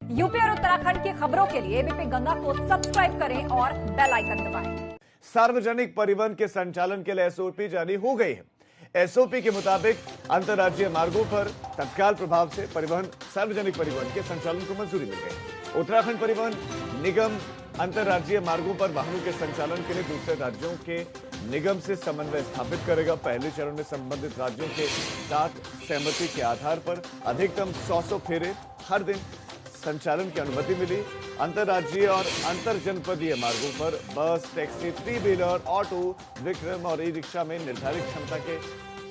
UP और उत्तराखंड की खबरों के लिए एबीपी गंगा को सब्सक्राइब करें और बेल आइकन दबाएं। सार्वजनिक परिवहन के संचालन के लिए एसओपी जारी हो गई है। एसओपी के मुताबिक अंतर्राज्यीय मार्गों पर तत्काल प्रभाव से सार्वजनिक परिवहन के संचालन को मंजूरी मिल गई। उत्तराखंड परिवहन निगम अंतर्राज्यीय मार्गों पर वाहनों के संचालन के लिए दूसरे राज्यों के निगम से समन्वय स्थापित करेगा। पहले चरण में संबंधित राज्यों के साथ सहमति के आधार पर अधिकतम 100 फेरे हर दिन संचालन की अनुमति मिली। अंतर्राज्यीय और अंतर जनपदीय मार्गों पर बस, taxi, three wheeler, auto, Vikram और ई रिक्शा में निर्धारित क्षमता के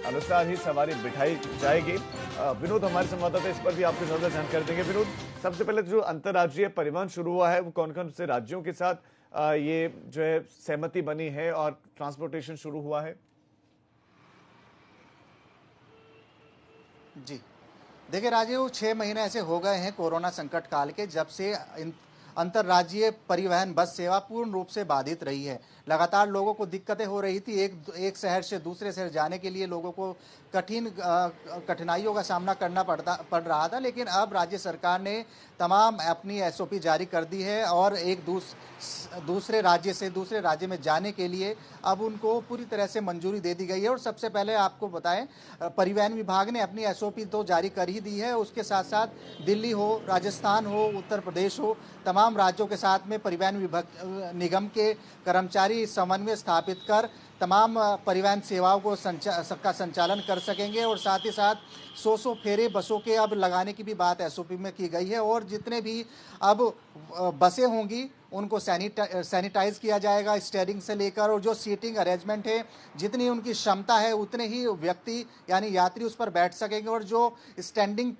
अनुसार ही सवारी बिठाई जाएगी। विनोद हमारे संवाददाता इस पर भी आपको ज्यादा जानकारी देंगे। विनोद, सबसे पहले जो अंतर्राज्यीय परिवहन शुरू हुआ है वो कौन कौन से राज्यों के साथ ये जो है सहमति बनी है और ट्रांसपोर्टेशन शुरू हुआ है? जी देखिए राजीव, 6 महीने ऐसे हो गए हैं कोरोना संकट काल के, जब से अंतर्राज्यीय परिवहन बस सेवा पूर्ण रूप से बाधित रही है। लगातार लोगों को दिक्कतें हो रही थी। एक शहर से दूसरे शहर जाने के लिए लोगों को कठिनाइयों का सामना करना पड़ रहा था, लेकिन अब राज्य सरकार ने तमाम अपनी एसओपी जारी कर दी है और एक दूसरे राज्य से दूसरे राज्य में जाने के लिए अब उनको पूरी तरह से मंजूरी दे दी गई है। और सबसे पहले आपको बताएं, परिवहन विभाग ने अपनी एसओपी तो जारी कर ही दी है, उसके साथ साथ दिल्ली हो, राजस्थान हो, उत्तर प्रदेश हो, तमाम राज्यों के साथ में परिवहन निगम के कर्मचारी समन्वय स्थापित कर तमाम परिवहन सेवाओं को का संचालन कर सकेंगे। और साथ ही साथ 100 फेरे बसों के अब लगाने की भी बात एसओपी में की गई है। और जितने भी अब बसें होंगी उनको सैनिटाइज किया जाएगा, स्टीयरिंग से लेकर, और जो सीटिंग अरेंजमेंट है जितनी उनकी क्षमता है उतने ही व्यक्ति यानी यात्री उस पर बैठ सकेंगे। और जो स्टैंडिंग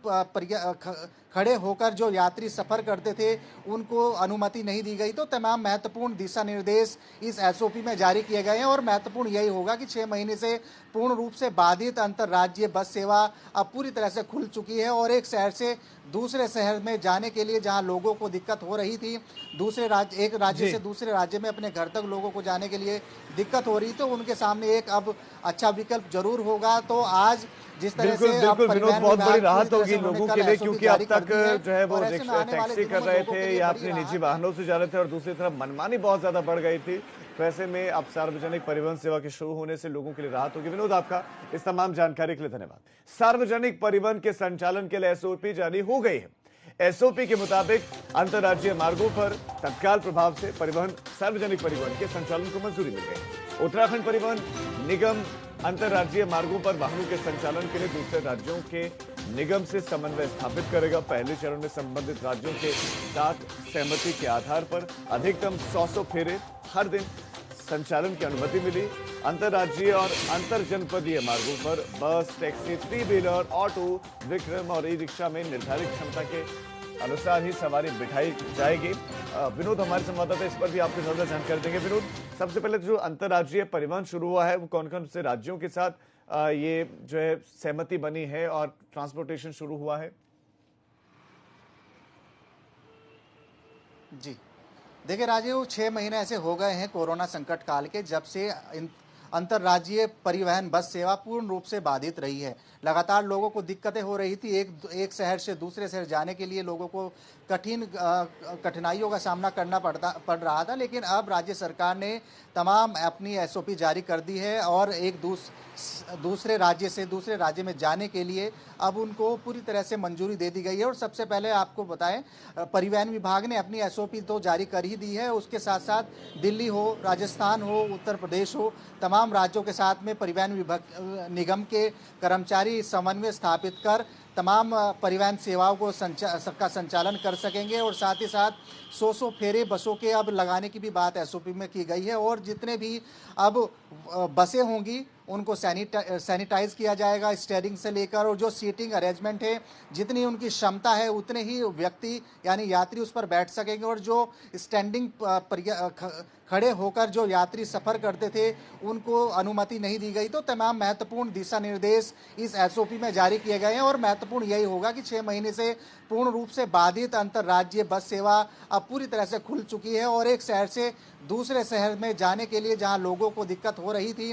खड़े होकर जो यात्री सफर करते थे उनको अनुमति नहीं दी गई। तो तमाम महत्वपूर्ण दिशा निर्देश इस एसओपी में जारी किए गए हैं। और महत्वपूर्ण यही होगा कि 6 महीने से पूर्ण रूप से बाधित अंतर्राज्यीय बस सेवा अब पूरी तरह से खुल चुकी है। और एक शहर से दूसरे शहर में जाने के लिए जहां लोगों को दिक्कत हो रही थी, एक राज्य से दूसरे राज्य में अपने घर तक लोगों को जाने के लिए दिक्कत हो रही, तो उनके सामने एक अब अच्छा विकल्प जरूर होगा। तो आज जिस तरह से बिल्कुल विनोद, बहुत बड़ी राहत होगी लोगों के लिए, क्योंकि अब तक जो है वो टैक्सी कर रहे थे या अपने निजी वाहनों से जा रहे थे और दूसरी तरफ मनमानी बहुत ज्यादा बढ़ गई थी। तो ऐसे में अब सार्वजनिक परिवहन सेवा के शुरू होने से लोगों के लिए राहत होगी। विनोद, आपका इस तमाम जानकारी के लिए धन्यवाद। सार्वजनिक परिवहन के संचालन के लिए एसओपी जारी हो गई है। एसओपी के मुताबिक अंतर्राज्यीय मार्गों पर तत्काल प्रभाव से सार्वजनिक परिवहन के संचालन को मंजूरी मिल गई। उत्तराखंड परिवहन निगम अंतर्राज्यीय मार्गों पर वाहनों के संचालन के लिए दूसरे राज्यों के निगम से समन्वय स्थापित करेगा। पहले चरण में संबंधित राज्यों के साथ सहमति के आधार पर अधिकतम 100 फेरे हर दिन संचालन की अनुमति मिली। अंतर्राज्यीय और अंतर जनपदीय मार्गों पर बस, taxi, three wheeler, auto, Vikram और ई रिक्शा में निर्धारित क्षमता के अनुसार ही सवारी बिठाई जाएगी। विनोद हमारे संवाददाता इस पर भी आपको ज्यादा जानकारी देंगे। विनोद, सबसे पहले जो अंतर्राज्यीय परिवहन शुरू हुआ है वो कौन कौन से राज्यों के साथ ये जो है सहमति बनी है और ट्रांसपोर्टेशन शुरू हुआ है? जी देखिए राजीव, 6 महीने ऐसे हो गए हैं कोरोना संकट काल के, जब से अंतर्राज्यीय परिवहन बस सेवा पूर्ण रूप से बाधित रही है। लगातार लोगों को दिक्कतें हो रही थी। एक शहर से दूसरे शहर जाने के लिए लोगों को कठिनाइयों का सामना करना पड़ रहा था, लेकिन अब राज्य सरकार ने तमाम अपनी एसओपी जारी कर दी है और एक दूसरे राज्य से दूसरे राज्य में जाने के लिए अब उनको पूरी तरह से मंजूरी दे दी गई है। और सबसे पहले आपको बताएं, परिवहन विभाग ने अपनी एसओपी तो जारी कर ही दी है, उसके साथ साथ दिल्ली हो, राजस्थान हो, उत्तर प्रदेश हो, तमाम राज्यों के साथ में परिवहन निगम के कर्मचारी समन्वय स्थापित कर तमाम परिवहन सेवाओं को का संचालन कर सकेंगे। और साथ ही साथ 100 फेरे बसों के अब लगाने की भी बात एसओपी में की गई है। और जितने भी अब बसें होंगी उनको सैनिटाइज किया जाएगा, स्टीयरिंग से लेकर, और जो सीटिंग अरेंजमेंट है जितनी उनकी क्षमता है उतने ही व्यक्ति यानी यात्री उस पर बैठ सकेंगे। और जो स्टैंडिंग खड़े होकर जो यात्री सफर करते थे उनको अनुमति नहीं दी गई। तो तमाम महत्वपूर्ण दिशा निर्देश इस एसओपी में जारी किए गए हैं। और महत्वपूर्ण यही होगा कि 6 महीने से पूर्ण रूप से बाधित अंतर्राज्यीय बस सेवा अब पूरी तरह से खुल चुकी है। और एक शहर से दूसरे शहर में जाने के लिए जहां लोगों को दिक्कत हो रही थी,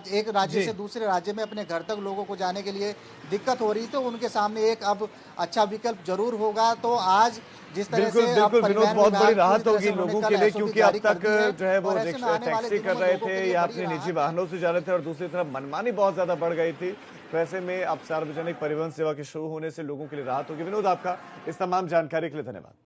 एक राज्य जी। से दूसरे राज्य में अपने घर तक लोगों को जाने के लिए दिक्कत हो रही, तो उनके सामने एक अब अच्छा विकल्प जरूर होगा। तो आज जिस तरह बिल्कुल से अब बिल्कुल विनोद, परिवहन बहुत विभाग बड़ी पूरी राहत तरह होगी से उन्होंने लोगों कल के लिए, SOP क्योंकि अब जारी कर तक दी है जो है वो और ऐसे में आने वाले टैक्सी दिनों कर में रहे लोगों के थे लिए या बड़ी अपने निजी राहत वाहनों से जा रहे थे और दूसरी तरफ मनमानी बहुत ज्यादा बढ़ गई थी। तो ऐसे में अब सार्वजनिक परिवहन सेवा के शुरू होने से लोगों के लिए राहत होगी। विनोद, आपका इस तमाम जानकारी के लिए धन्यवाद।